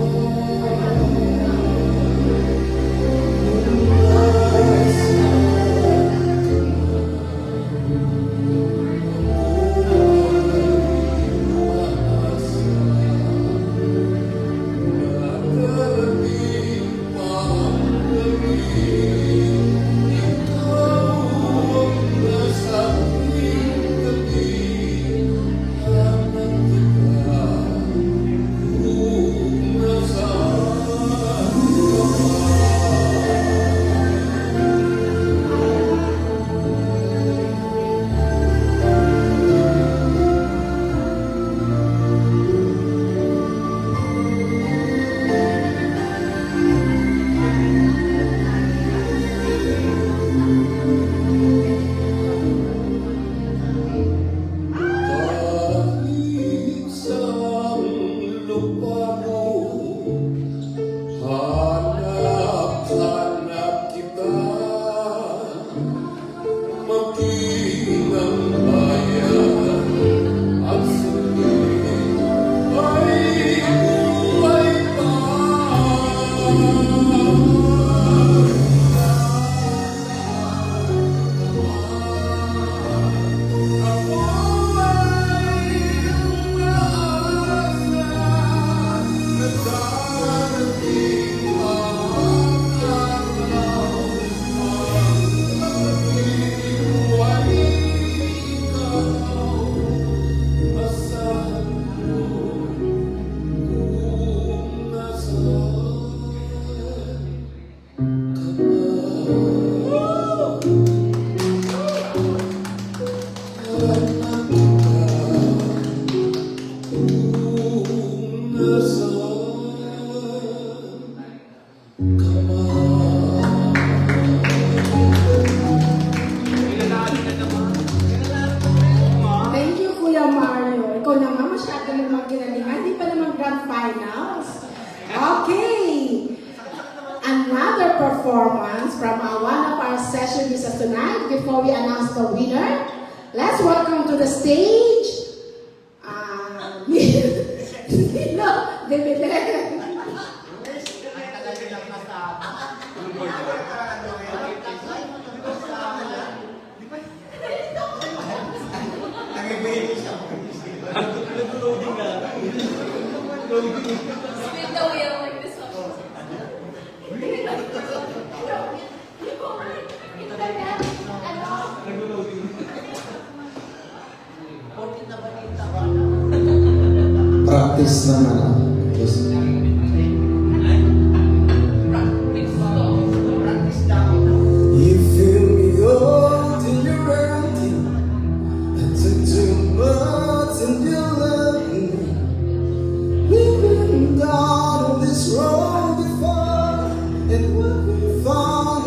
Kahit saan lupago, hanap-hanap kita. Maging ang bayan at sulit ay buhay pa. Thank you, Kuya Mario. Ikaw naman masyado naman ginalingan. Di pa naman grand finals. Okay. Another performance from one of our session pieces tonight before we announce the winner. Let's welcome to the stage Nino de Belen. Spin the wheel like this one. Practice naman ah. You fill me up till you're empty. I took too much and you left me. We've been down on this road before, and what we found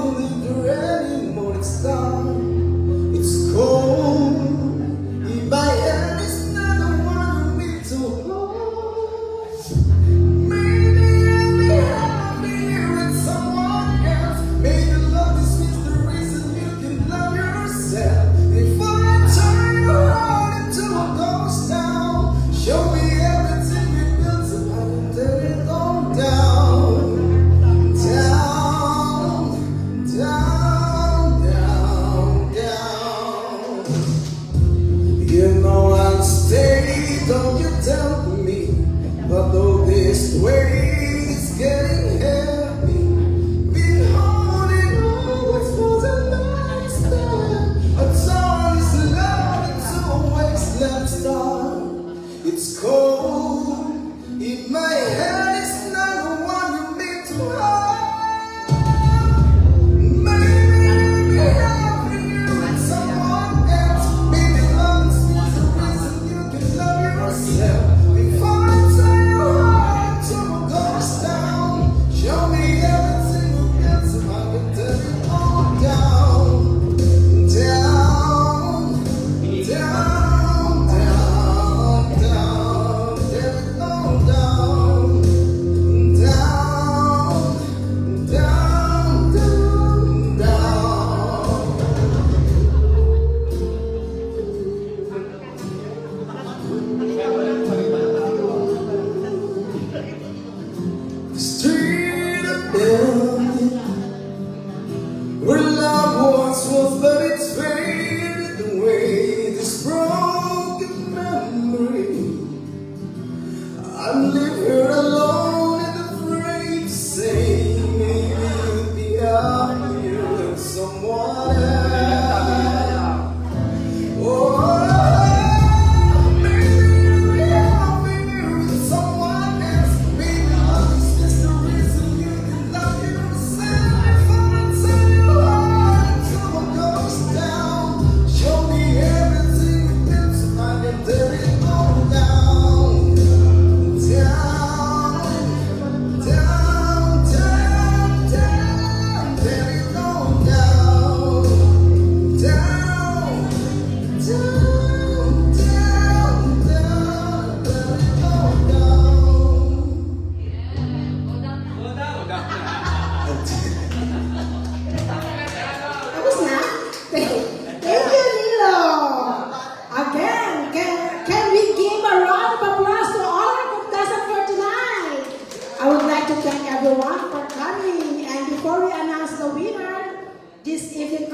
this evening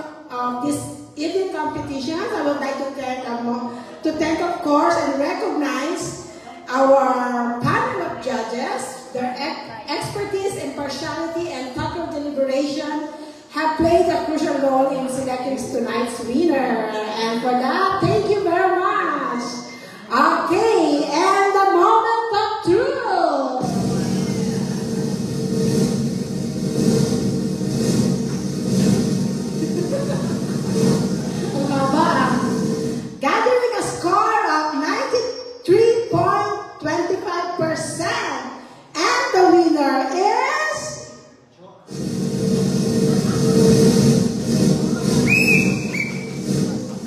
competition. I would like to thank, of course, and recognize our panel of judges. Their expertise, impartiality, and thoughtful deliberation have played a crucial role in selecting tonight's winner. And for that, thank you very much. Okay, and the moment of truth. Ang haba, ah. Gathering a score of 93.25%. And the winner is...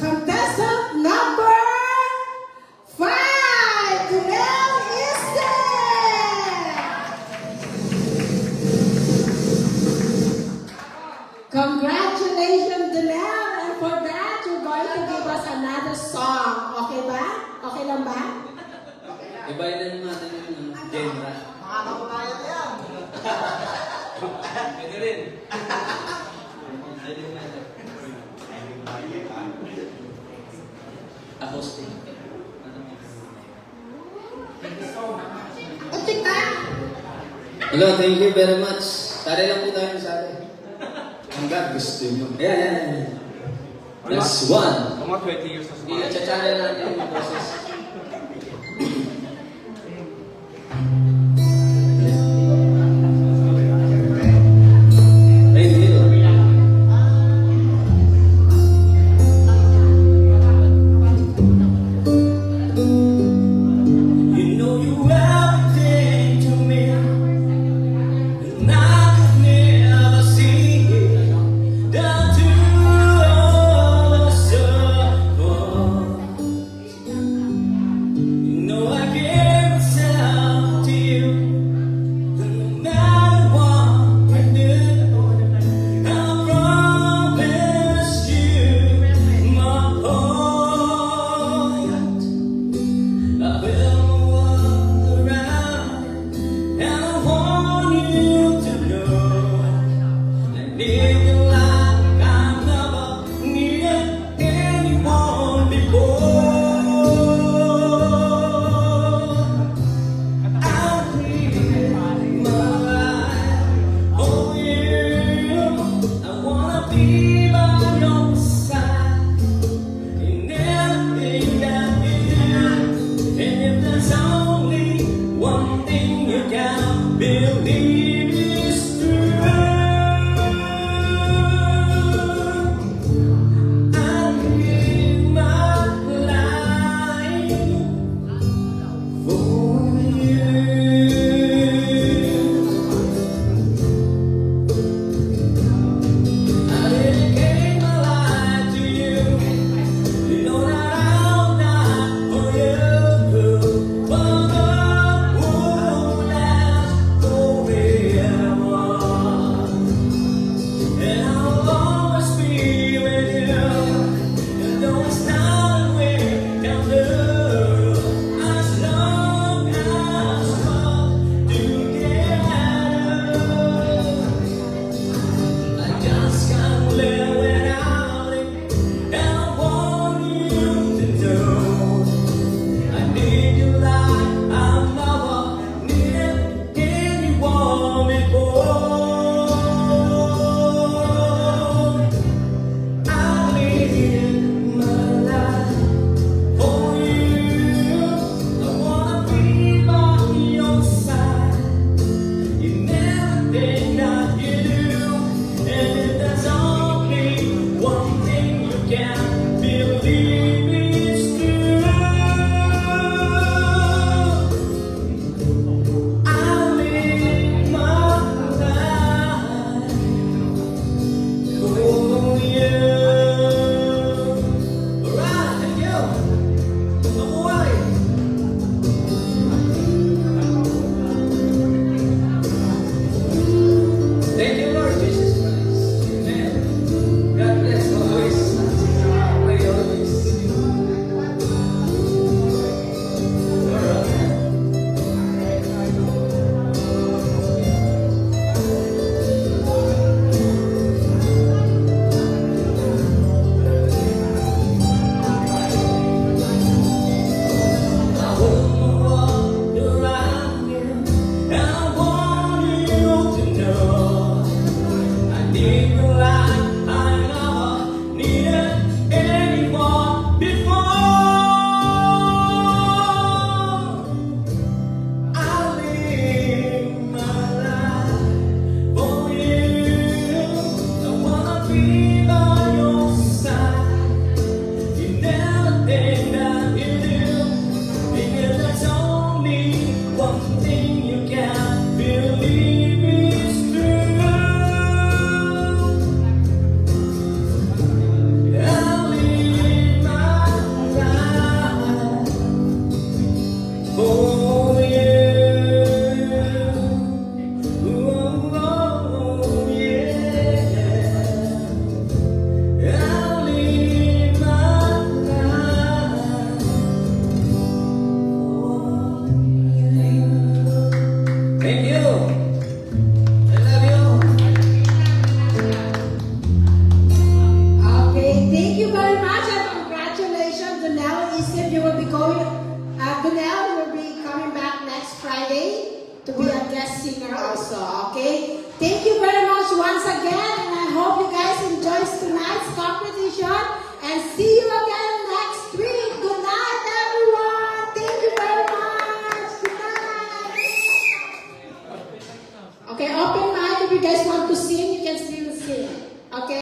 contestant number 5, Dunel Isten! Congratulations, Dunel! And for that, you're going to give us another song. Okay ba? Okay lang ba? Ibayin na natin yung genre. Pwede rin. Acoustic. Untik na! Hello, thank you very much. Sari lang po tayo ng sari. Hanggang gusto nyo. Ayan. That's one. Mga 20 years na sumali. I-channel natin yung process. Thank you. You know you're everything to me, and I could never see the two of us apart. be by your side in everything that you do. Because there's only one thing you can believe is true. I'll live my life for you. Oh, yeah. I'll live my life for you. Thank you. I love you. Okay, thank you very much and congratulations, Donell. Isim, you will be going. Donell will be coming back next Friday to be a guest singer also. Okay, thank you very much once again, and I hope you guys enjoy tonight's competition. And see you again next week. Good night, everyone. Thank you very much. Good night. Okay, open mic. If you guys want to sing, you can still sing. Okay.